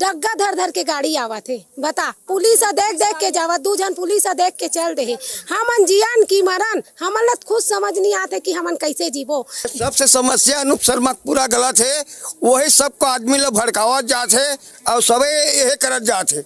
डग्गा धर धर के गाड़ी आवत है। बता, पुलिस देख देख के जावत, 2 जन पुलिस देख के चल रहे। हमन जियान की मरन हमन ला खुद समझ नहीं आते कि हमन कैसे जीवो। सबसे समस्या अनूप शर्मा पूरा गलत है, वही सबको आदमी लोग भड़कावत जात है और सबे यही करत जात है।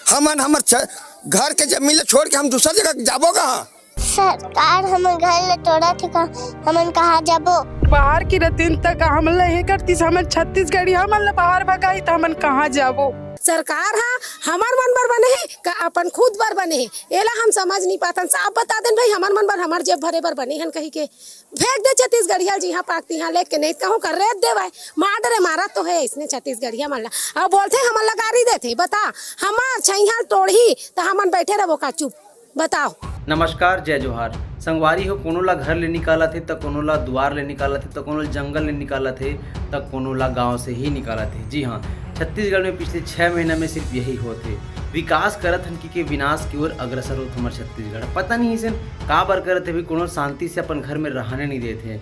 हमन हमर घर के जमीन ले छोड़ के हम दूसरा जगह जाबो कहाँ? सरकार हमन घर ले तोड़ा थे का हमन कहाँ जाबो? बाहर की रतीन तक हमन ला ये करती हमन छत्तीसगढ़ी हमन ला बाहर भगाई तो हमन कहाँ जाबो? सरकार हमार मन बर बने है का अपन खुद बर बने है, एला हम समझ नहीं पातन। साफ बता देन भाई, हमार मन बर हमार जेब भरे बर बने हन कही के फेंक दे छत्तीसगढ़िया जी हाँ पाकती हाँ लेके नहीं कहूँ कर रेत दे भाई मार डरे मारा तो है इसने छत्तीसगढ़िया मन ला। अब बोलते हमन ला गाड़ी देते, बता हमार छैहा तोड़ी तो हमन बैठे रहो का चुप? बताओ। नमस्कार, जय जोहार। संगवारी हो, कोनो ला घर ले निकाला थे तो कोनो ला द्वार ले निकाला थे तो कोनो ला जंगल ले निकाला थे तो कोनो ला गांव से ही निकाला थे। जी हाँ, छत्तीसगढ़ में पिछले 6 महीना में सिर्फ यही होते विकास करत हन के विनाश की ओर अग्रसर होत हमार छत्तीसगढ़। पता नहीं इसे का बर करते भी कोनो शांति से अपन घर में रहने नहीं देते।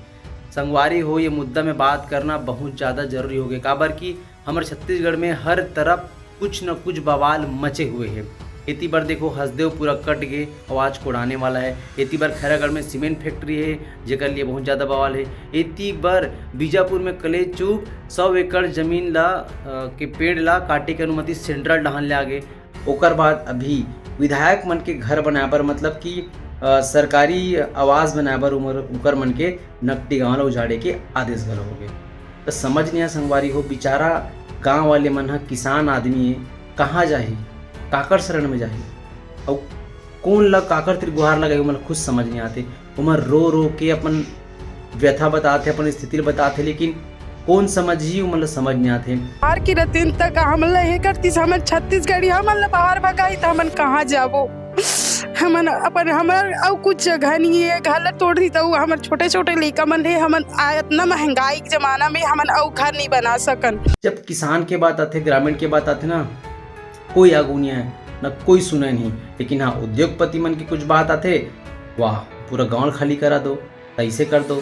संगवारी हो, ये मुद्दा में बात करना बहुत ज़्यादा जरूरी हो गया। का बर कि हमारे छत्तीसगढ़ में हर तरफ कुछ न कुछ बवाल मचे हुए हैं। इतनी बार देखो हसदेव पूरा कट के आवाज़ को उड़ाने वाला है। इतनी बार खैरागढ़ में सीमेंट फैक्ट्री है जेकर लिए बहुत ज़्यादा बवाल है। इतनी बार बीजापुर में कले चूक 100 एकड़ जमीन ला के पेड़ ला काटे के अनुमति सेंट्रल डहान ले आगे। ओकर बाद अभी विधायक मन के घर बनाए बर मतलब कि सरकारी आवास बनाए बर उकर मन के नकटी गाँव ला उजाड़े के आदेश घलो हो गए। तो समझ नहीं आ संगवारी हो, बेचारा गाँव वाले मन ह किसान आदमी है, कहाँ जाही, काकर शरण में जाही और कौन लग काकर तिर गुहार लगाई मतलब खुद समझ नहीं आते। उमर रो रो के अपन व्यथा बताते, अपन स्थिति बताते, लेकिन कौन समझी मतलब समझ नहीं आते। बाहर की रतीन तक हमन ला ये करती हमन छत्तीसगढ़ी हमन ला बाहर भगाई तो हमन कहाँ जाबो? हमन अपन हमर और कुछ जगह नहीं है, घर ला तोड़ दी तो हमर छोटे छोटे लइका मन है। हमन इतना महंगाई के जमाना में हमन और घर नहीं बना सकन। जब किसान के बात आते, ग्रामीण के बात आते ना, कोई आगू नहीं है ना, कोई सुने नहीं। लेकिन हाँ, उद्योगपति मन की कुछ बात आते, वाह पूरा गाँव खाली करा दो, ऐसे कर दो।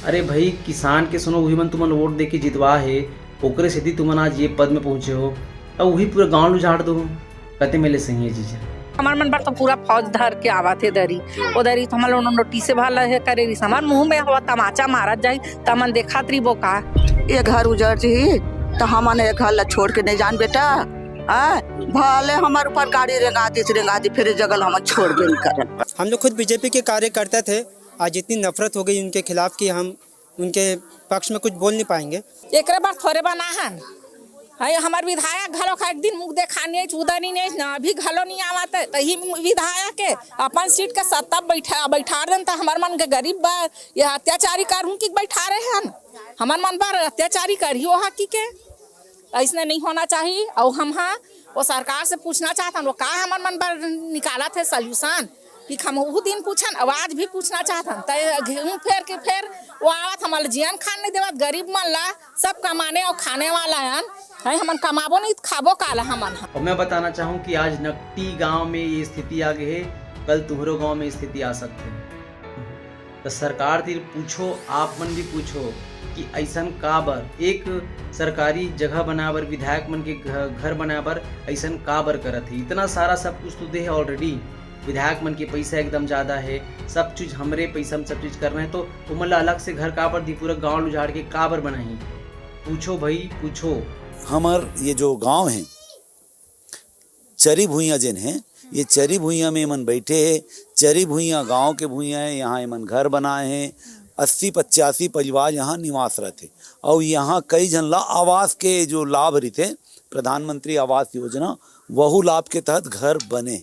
अरे भाई, किसान के सुनो, वही मन तुमन वोट दे के जितवा है, ओकरे से तुमन आज ये पद में पहुँचे हो और वही पूरा गाँव उजाड़ दो। कहते मेले सही है चीज़। हमार मन पर तो पूरा फौज धर के आवा थे दरी ओ दरी तो हमन लोग नोटिस भाला है करे रही हमार मुंह में हवा तमाचा मारत जाई त मन देखा तरी बो का ये घर उजड़ जी तो हमन ये घर ला छोड़ के नहीं जान बेटा। भले हमारे ऊपर गाड़ी रेंगा दी फिर जगल हम छोड़ भी नहीं करन। हम लोग खुद बीजेपी के कार्यकर्ता थे, आज इतनी नफरत हो गई उनके खिलाफ कि हम उनके पक्ष में कुछ बोल नहीं पाएंगे। एक बार थोड़े बनाहन है हमार विधायक घलो का एक दिन मुख देखाने उदानी नहीं ना अभी घलो नहीं आवत तो ही विधायक के अपन सीट का सत्ता बैठा देन तो हमार मन के गरीब बा या अत्याचारी कर हूँ कि बैठा रहे हन हमार मन बार अत्याचारी करी हो की के ऐसा नहीं होना चाहिए। और हम हाँ वो सरकार से पूछना चाहता वो का हमार मन बार निकाला थे सोल्यूशन कि हम वो दिन पूछन आवाज भी पूछना चाहतन तो घूम फेर के फिर वो आवत हमारे जियन खान नहीं देवत गरीब मन ला सब कमाने और खाने वाला है हमन कमाबो नहीं खाबो काला हमन। और मैं बताना चाहूँ कि आज नकटी गांव में ये स्थिति आ गई है, कल तुम्हारे गांव में स्थिति आ सकती है। तो सरकार तिर पूछो, आप मन भी पूछो कि ऐसा का बर एक सरकारी जगह बनाबर, विधायक मन के घर बनाबर ऐसा का बर करत है। इतना सारा सब कुछ तो दे है ऑलरेडी, विधायक मन के पैसा एकदम ज़्यादा है, सब चीज़ हमरे पैसा में सब चीज़ करना है, तो मतलब अलग से घर का बर दी पूरा गाँव उजाड़ के का बर बनाई? पूछो भाई पूछो। हमार ये जो गांव है चरी भुइयाँ जिन हैं, ये चरी भुइयाँ में मन बैठे हैं। चरी भुइयाँ गांव के भुइयाँ हैं, यहाँ मन घर बनाए हैं। 80-85 परिवार यहाँ निवास रहते और यहाँ कई जन ला आवास के जो लाभ रहते, प्रधानमंत्री आवास योजना, वह लाभ के तहत घर बने।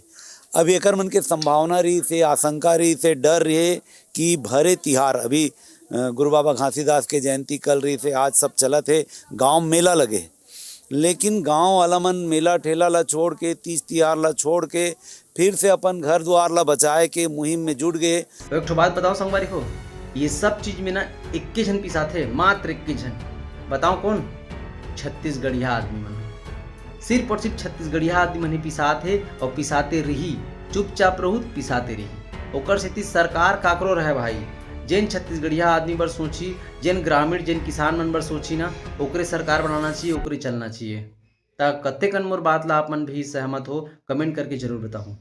अब एकर मन के संभावना रही से, आशंका रही से, डर रहे कि भरे तिहार, अभी गुरु बाबा घासीदास के जयंती कल रही से, आज सब चला थे, गांव मेला लगे, लेकिन गांव वाला मन मेला ठेला ला छोड़ के, तीज तिहार ला छोड़ के फिर से अपन घर द्वार ला बचाए के मुहिम में जुट गए। तो एक बात बताओ संगवारी को, ये सब चीज में ना 21 जन पिसाते, मात्र 21 जन। बताओ कौन? छत्तीसगढ़िया आदमी मन, सिर्फ और सिर्फ छत्तीसगढ़िया आदमी मन ही पिसाते और पिसाते रही, चुपचाप रहू पिसाते रही। ओकर से सरकार काकरो रहे भाई, जेन छत्तीसगढ़िया आदमी बर सोची, जेन ग्रामीण जेन किसान मन बर सोची ना, ओकरे सरकार बनाना चाहिए, ओकरे चलना चाहिए। ता कत्ते कन मोर बात ला आप मन भी सहमत हो, कमेंट करके जरूर बताओ।